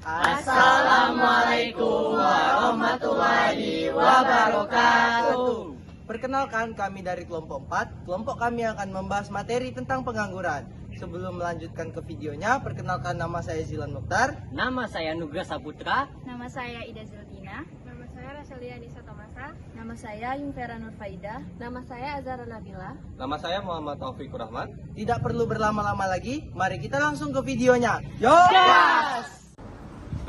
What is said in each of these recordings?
Assalamualaikum warahmatullahi wabarakatuh. Perkenalkan, kami dari kelompok 4. Kelompok kami akan membahas materi tentang pengangguran. Sebelum melanjutkan ke videonya, perkenalkan, nama saya Zilan Mukhtar. Nama saya Nugra Saputra. Nama saya Ida Ziltina. Nama saya Raselia Nisa Tomasa. Nama saya Yumfera Nurfaida. Nama saya Azara Nabila. Nama saya Muhammad Taufik Rahman. Tidak perlu berlama-lama lagi, mari kita langsung ke videonya. Yo!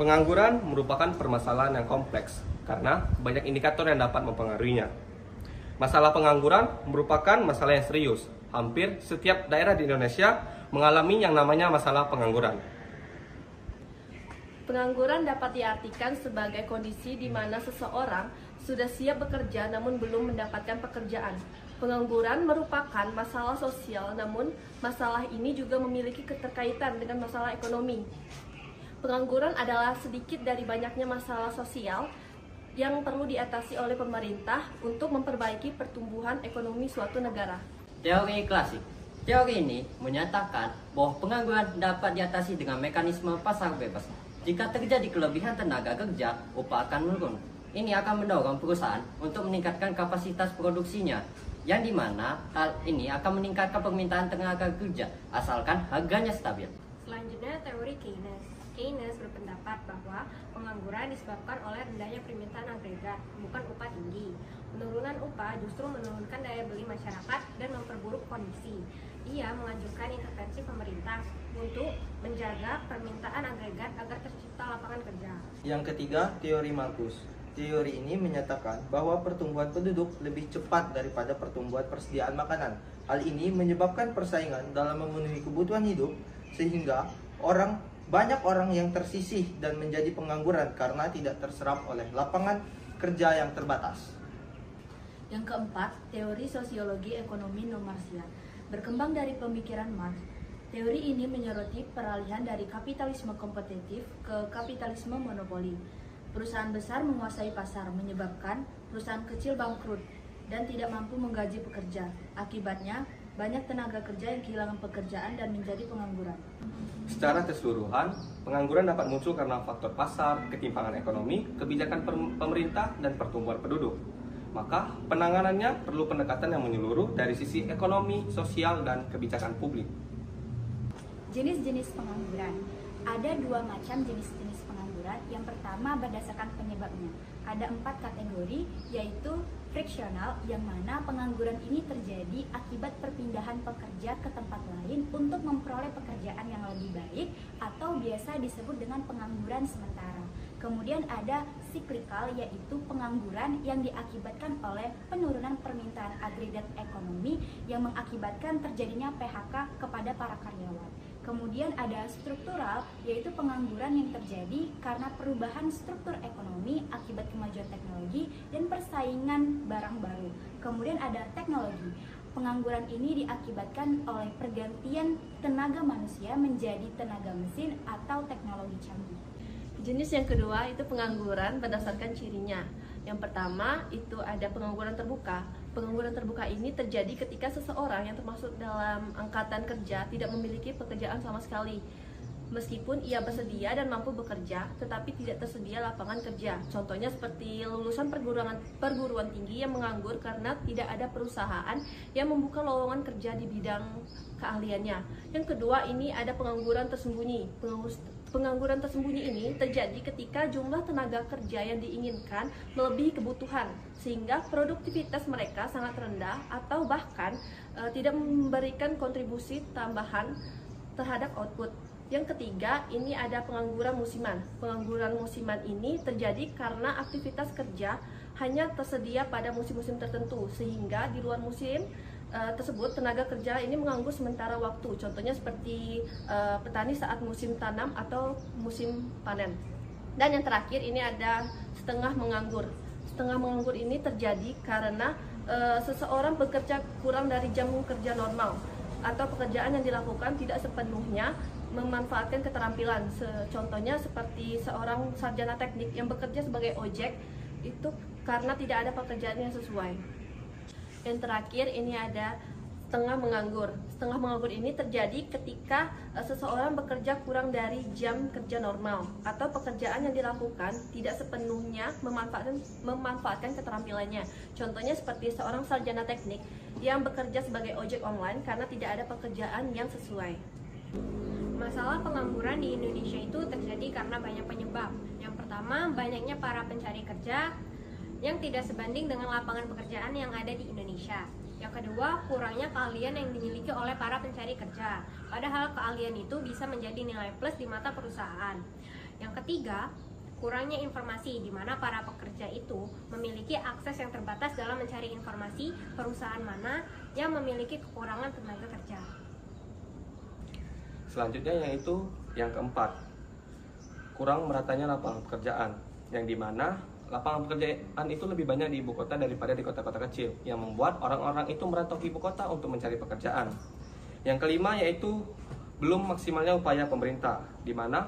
Pengangguran merupakan permasalahan yang kompleks karena banyak indikator yang dapat mempengaruhinya. Masalah pengangguran merupakan masalah yang serius. Hampir setiap daerah di Indonesia mengalami yang namanya masalah pengangguran. Pengangguran dapat diartikan sebagai kondisi di mana seseorang sudah siap bekerja namun belum mendapatkan pekerjaan. Pengangguran merupakan masalah sosial, namun masalah ini juga memiliki keterkaitan dengan masalah ekonomi. Pengangguran adalah sedikit dari banyaknya masalah sosial yang perlu diatasi oleh pemerintah untuk memperbaiki pertumbuhan ekonomi suatu negara. Teori klasik. Teori ini menyatakan bahwa pengangguran dapat diatasi dengan mekanisme pasar bebas. Jika terjadi kelebihan tenaga kerja, upah akan menurun. Ini akan mendorong perusahaan untuk meningkatkan kapasitas produksinya, yang dimana hal ini akan meningkatkan permintaan tenaga kerja asalkan harganya stabil. Selanjutnya, teori Keynes. Keynes berpendapat bahwa pengangguran disebabkan oleh rendahnya permintaan agregat, bukan upah tinggi. Penurunan upah justru menurunkan daya beli masyarakat dan memperburuk kondisi. Ia menganjurkan intervensi pemerintah untuk menjaga permintaan agregat agar tercipta lapangan kerja. Yang ketiga, teori Malthus. Teori ini menyatakan bahwa pertumbuhan penduduk lebih cepat daripada pertumbuhan persediaan makanan. Hal ini menyebabkan persaingan dalam memenuhi kebutuhan hidup, sehingga banyak orang yang tersisih dan menjadi pengangguran karena tidak terserap oleh lapangan kerja yang terbatas. Yang keempat, teori sosiologi ekonomi non-Marxian. Berkembang dari pemikiran Marx, teori ini menyoroti peralihan dari kapitalisme kompetitif ke kapitalisme monopoli. Perusahaan besar menguasai pasar, menyebabkan perusahaan kecil bangkrut dan tidak mampu menggaji pekerja. Akibatnya, banyak tenaga kerja yang kehilangan pekerjaan dan menjadi pengangguran. Secara keseluruhan, pengangguran dapat muncul karena faktor pasar, ketimpangan ekonomi, kebijakan pemerintah, dan pertumbuhan penduduk. Maka, penanganannya perlu pendekatan yang menyeluruh dari sisi ekonomi, sosial, dan kebijakan publik. Jenis-jenis pengangguran. Ada dua macam jenis-jenis pengangguran. Yang pertama berdasarkan penyebabnya. Ada 4 kategori, yaitu friksional, yang mana pengangguran ini terjadi akibat perpindahan pekerja ke tempat lain untuk memperoleh pekerjaan yang lebih baik, atau biasa disebut dengan pengangguran sementara. Kemudian ada siklikal, yaitu pengangguran yang diakibatkan oleh penurunan permintaan agregat ekonomi yang mengakibatkan terjadinya PHK kepada para karyawan. Kemudian ada struktural, yaitu pengangguran yang terjadi karena perubahan struktur ekonomi akibat kemajuan teknologi dan persaingan barang baru. Kemudian ada teknologi. Pengangguran ini diakibatkan oleh pergantian tenaga manusia menjadi tenaga mesin atau teknologi canggih. Jenis yang kedua itu pengangguran berdasarkan cirinya. Yang pertama itu ada pengangguran terbuka. Pengangguran terbuka ini terjadi ketika seseorang yang termasuk dalam angkatan kerja tidak memiliki pekerjaan sama sekali. Meskipun ia bersedia dan mampu bekerja, tetapi tidak tersedia lapangan kerja. Contohnya seperti lulusan perguruan tinggi yang menganggur karena tidak ada perusahaan yang membuka lowongan kerja di bidang keahliannya. Yang kedua, ini ada pengangguran tersembunyi. Pengangguran tersembunyi ini terjadi ketika jumlah tenaga kerja yang diinginkan melebihi kebutuhan, sehingga produktivitas mereka sangat rendah atau bahkan tidak memberikan kontribusi tambahan terhadap output. Yang ketiga, ini ada pengangguran musiman. Pengangguran musiman ini terjadi karena aktivitas kerja hanya tersedia pada musim-musim tertentu, sehingga di luar musim tersebut tenaga kerja ini menganggur sementara waktu. Contohnya seperti petani saat musim tanam atau musim panen. Dan yang terakhir ini ada setengah menganggur. Setengah menganggur ini terjadi karena seseorang bekerja kurang dari jam kerja normal, atau pekerjaan yang dilakukan tidak sepenuhnya memanfaatkan keterampilan. Contohnya seperti seorang sarjana teknik yang bekerja sebagai ojek, itu karena tidak ada pekerjaan yang sesuai. Yang terakhir ini ada setengah menganggur. setengah menganggur ini terjadi ketika seseorang bekerja kurang dari jam kerja normal atau pekerjaan yang dilakukan tidak sepenuhnya memanfaatkan keterampilannya. Contohnya seperti seorang sarjana teknik yang bekerja sebagai ojek online karena tidak ada pekerjaan yang sesuai. Masalah pengangguran di Indonesia itu terjadi karena banyak penyebab. Yang pertama, banyaknya para pencari kerja yang tidak sebanding dengan lapangan pekerjaan yang ada di Indonesia. Yang kedua, kurangnya keahlian yang dimiliki oleh para pencari kerja. Padahal keahlian itu bisa menjadi nilai plus di mata perusahaan. Yang ketiga, kurangnya informasi di mana para pekerja itu memiliki akses yang terbatas dalam mencari informasi perusahaan mana yang memiliki kekurangan tenaga kerja. Selanjutnya yaitu yang keempat, kurang meratanya lapangan pekerjaan, yang dimana lapangan pekerjaan itu lebih banyak di ibu kota daripada di kota-kota kecil, yang membuat orang-orang itu merantau ke ibu kota untuk mencari pekerjaan. Yang kelima yaitu belum maksimalnya upaya pemerintah, di mana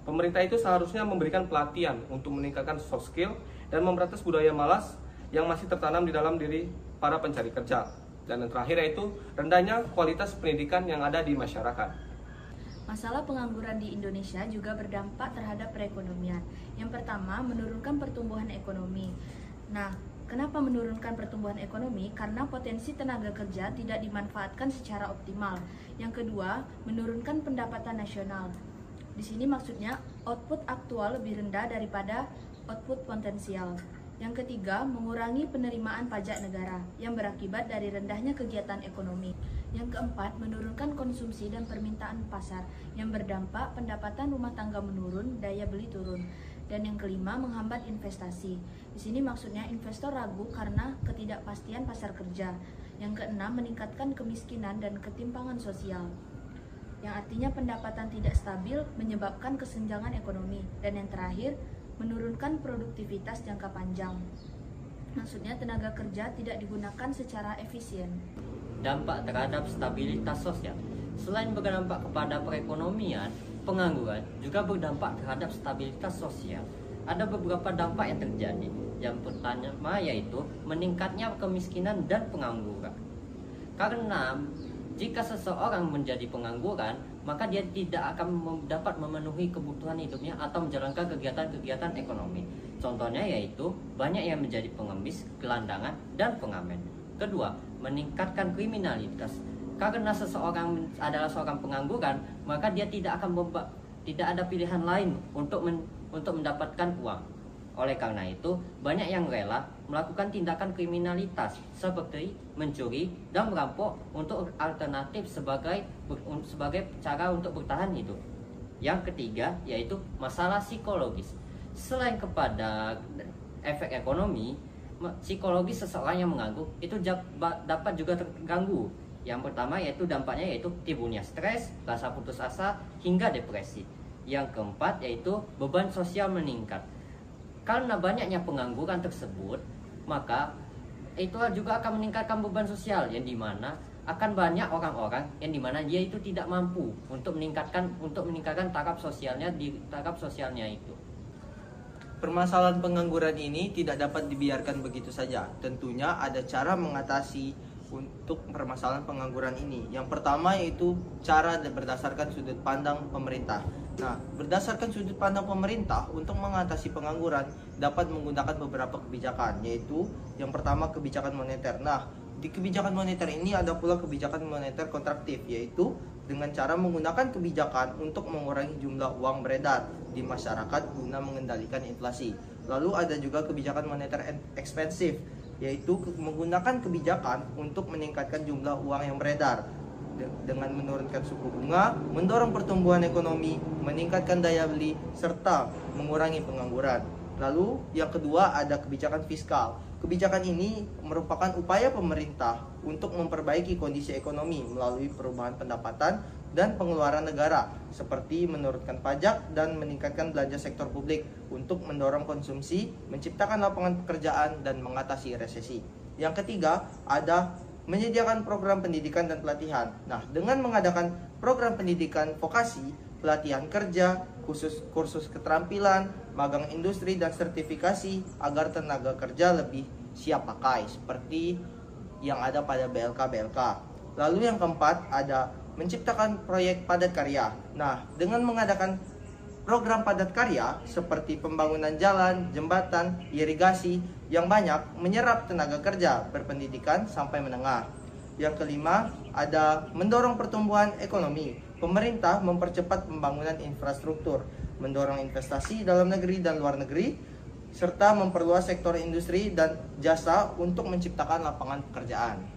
pemerintah itu seharusnya memberikan pelatihan untuk meningkatkan soft skill dan memberantas budaya malas yang masih tertanam di dalam diri para pencari kerja. Dan yang terakhir yaitu rendahnya kualitas pendidikan yang ada di masyarakat. Masalah pengangguran di Indonesia juga berdampak terhadap perekonomian. Yang pertama, menurunkan pertumbuhan ekonomi. Nah, kenapa menurunkan pertumbuhan ekonomi? Karena potensi tenaga kerja tidak dimanfaatkan secara optimal. Yang kedua, menurunkan pendapatan nasional. Di sini maksudnya output aktual lebih rendah daripada output potensial. Yang ketiga, mengurangi penerimaan pajak negara yang berakibat dari rendahnya kegiatan ekonomi. Yang keempat, menurunkan konsumsi dan permintaan pasar yang berdampak pendapatan rumah tangga menurun, daya beli turun. Dan yang kelima, menghambat investasi. Di sini maksudnya investor ragu karena ketidakpastian pasar kerja. Yang keenam, meningkatkan kemiskinan dan ketimpangan sosial, yang artinya pendapatan tidak stabil menyebabkan kesenjangan ekonomi. Dan yang terakhir, menurunkan produktivitas jangka panjang. Maksudnya tenaga kerja tidak digunakan secara efisien. Dampak terhadap stabilitas sosial. Selain berdampak kepada perekonomian, pengangguran juga berdampak terhadap stabilitas sosial. Ada beberapa dampak yang terjadi. Yang pertama yaitu meningkatnya kemiskinan dan pengangguran. Karena jika seseorang menjadi pengangguran, maka dia tidak akan dapat memenuhi kebutuhan hidupnya atau menjalankan kegiatan-kegiatan ekonomi. Contohnya yaitu banyak yang menjadi pengemis, gelandangan, dan pengamen. Kedua, meningkatkan kriminalitas. Karena seseorang adalah seorang pengangguran, maka dia tidak ada pilihan lain untuk mendapatkan uang. Oleh karena itu, banyak yang rela melakukan tindakan kriminalitas seperti mencuri dan merampok untuk alternatif sebagai cara untuk bertahan hidup. Yang ketiga yaitu masalah psikologis. Selain kepada efek ekonomi, psikologis seseorang yang menganggur itu dapat juga terganggu. Yang pertama yaitu dampaknya yaitu timbulnya stres, rasa putus asa, hingga depresi. Yang keempat yaitu beban sosial meningkat. Karena banyaknya pengangguran tersebut, maka itu juga akan meningkatkan beban sosial, yang dimana akan banyak orang-orang yang dimana dia itu tidak mampu untuk meningkatkan taraf sosialnya itu. Permasalahan pengangguran ini tidak dapat dibiarkan begitu saja. Tentunya ada cara mengatasi untuk permasalahan pengangguran ini. Yang pertama yaitu cara berdasarkan sudut pandang pemerintah. Nah, berdasarkan sudut pandang pemerintah untuk mengatasi pengangguran dapat menggunakan beberapa kebijakan, yaitu yang pertama kebijakan moneter. Nah, di kebijakan moneter ini ada pula kebijakan moneter kontraktif, yaitu dengan cara menggunakan kebijakan untuk mengurangi jumlah uang beredar di masyarakat guna mengendalikan inflasi. Lalu ada juga kebijakan moneter ekspansif, yaitu menggunakan kebijakan untuk meningkatkan jumlah uang yang beredar dengan menurunkan suku bunga, mendorong pertumbuhan ekonomi, meningkatkan daya beli, serta mengurangi pengangguran. Lalu yang kedua ada kebijakan fiskal. Kebijakan ini merupakan upaya pemerintah untuk memperbaiki kondisi ekonomi melalui perubahan pendapatan dan pengeluaran negara, seperti menurunkan pajak dan meningkatkan belanja sektor publik untuk mendorong konsumsi, menciptakan lapangan pekerjaan, dan mengatasi resesi. Yang ketiga ada menyediakan program pendidikan dan pelatihan. Nah, dengan mengadakan program pendidikan vokasi, pelatihan kerja, kursus keterampilan, magang industri, dan sertifikasi agar tenaga kerja lebih siap pakai, seperti yang ada pada BLK. Lalu yang keempat ada menciptakan proyek padat karya. Nah, dengan mengadakan program padat karya seperti pembangunan jalan, jembatan, irigasi yang banyak menyerap tenaga kerja berpendidikan sampai menengah. Yang kelima ada mendorong pertumbuhan ekonomi. Pemerintah mempercepat pembangunan infrastruktur, mendorong investasi dalam negeri dan luar negeri, serta memperluas sektor industri dan jasa untuk menciptakan lapangan pekerjaan.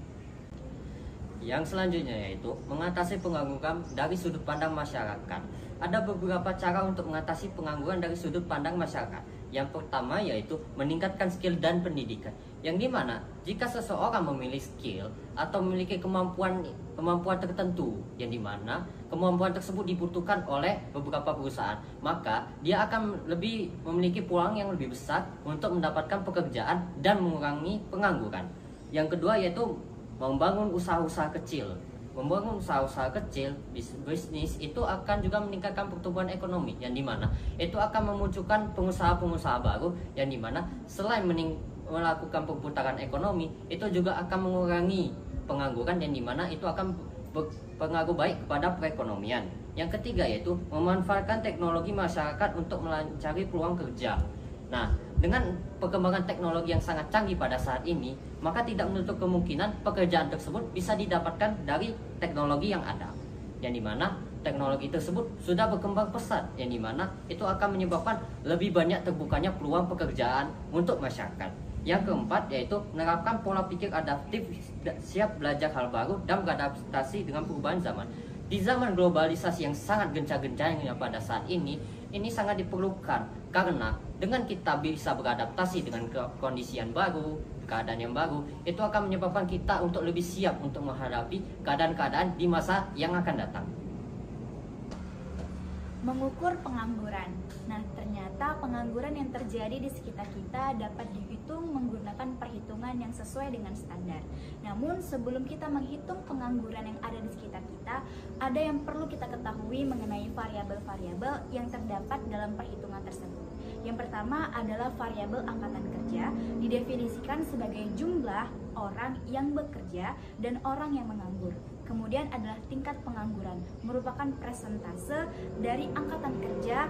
Yang selanjutnya yaitu mengatasi pengangguran dari sudut pandang masyarakat. Ada beberapa cara untuk mengatasi pengangguran dari sudut pandang masyarakat. Yang pertama yaitu meningkatkan skill dan pendidikan. Yang dimana jika seseorang memilih skill atau memiliki kemampuan tertentu, yang dimana kemampuan tersebut dibutuhkan oleh beberapa perusahaan, maka dia akan lebih memiliki peluang yang lebih besar untuk mendapatkan pekerjaan dan mengurangi pengangguran. Yang kedua yaitu membangun usaha-usaha kecil. Membangun usaha-usaha kecil, bisnis itu akan juga meningkatkan pertumbuhan ekonomi, yang dimana itu akan memunculkan pengusaha-pengusaha baru, yang dimana selain melakukan perputaran ekonomi, itu juga akan mengurangi pengangguran, yang dimana itu akan berpengaruh baik kepada perekonomian. Yang ketiga yaitu memanfaatkan teknologi masyarakat untuk mencari peluang kerja. Nah, dengan perkembangan teknologi yang sangat canggih pada saat ini, maka tidak menutup kemungkinan pekerjaan tersebut bisa didapatkan dari teknologi yang ada, yang dimana teknologi tersebut sudah berkembang pesat, yang dimana itu akan menyebabkan lebih banyak terbukanya peluang pekerjaan untuk masyarakat. Yang keempat yaitu menerapkan pola pikir adaptif, siap belajar hal baru dan beradaptasi dengan perubahan zaman. Di zaman globalisasi yang sangat gencar-gencarnya pada saat ini sangat diperlukan, karena dengan kita bisa beradaptasi dengan kondisi yang baru, keadaan yang baru, itu akan menyebabkan kita untuk lebih siap untuk menghadapi keadaan-keadaan di masa yang akan datang. Mengukur pengangguran. Nah, ternyata pengangguran yang terjadi di sekitar kita dapat dihitung menggunakan perhitungan yang sesuai dengan standar. Namun, sebelum kita menghitung pengangguran yang ada di sekitar kita, ada yang perlu kita ketahui mengenai variabel-variabel yang terdapat dalam perhitungan tersebut. Yang pertama adalah variabel angkatan kerja, didefinisikan sebagai jumlah orang yang bekerja dan orang yang menganggur. Kemudian adalah tingkat pengangguran, merupakan persentase dari angkatan kerja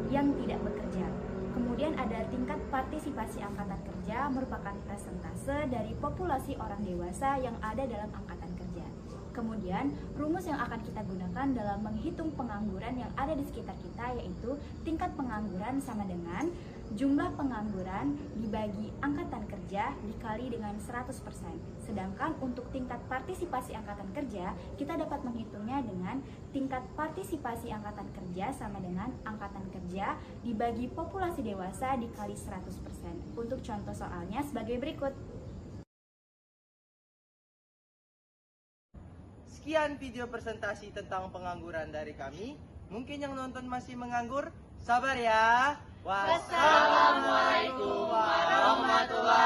yang tidak bekerja. Kemudian ada tingkat partisipasi angkatan kerja, merupakan persentase dari populasi orang dewasa yang ada dalam angkatan kerja. Kemudian, rumus yang akan kita gunakan dalam menghitung pengangguran yang ada di sekitar kita yaitu tingkat pengangguran sama dengan jumlah pengangguran dibagi angkatan kerja dikali dengan 100%. Sedangkan untuk tingkat partisipasi angkatan kerja, kita dapat menghitungnya dengan tingkat partisipasi angkatan kerja sama dengan angkatan kerja dibagi populasi dewasa dikali 100%. Untuk contoh soalnya sebagai berikut. Sekian video presentasi tentang pengangguran dari kami. Mungkin yang nonton masih menganggur, sabar ya. Wassalamualaikum warahmatullahi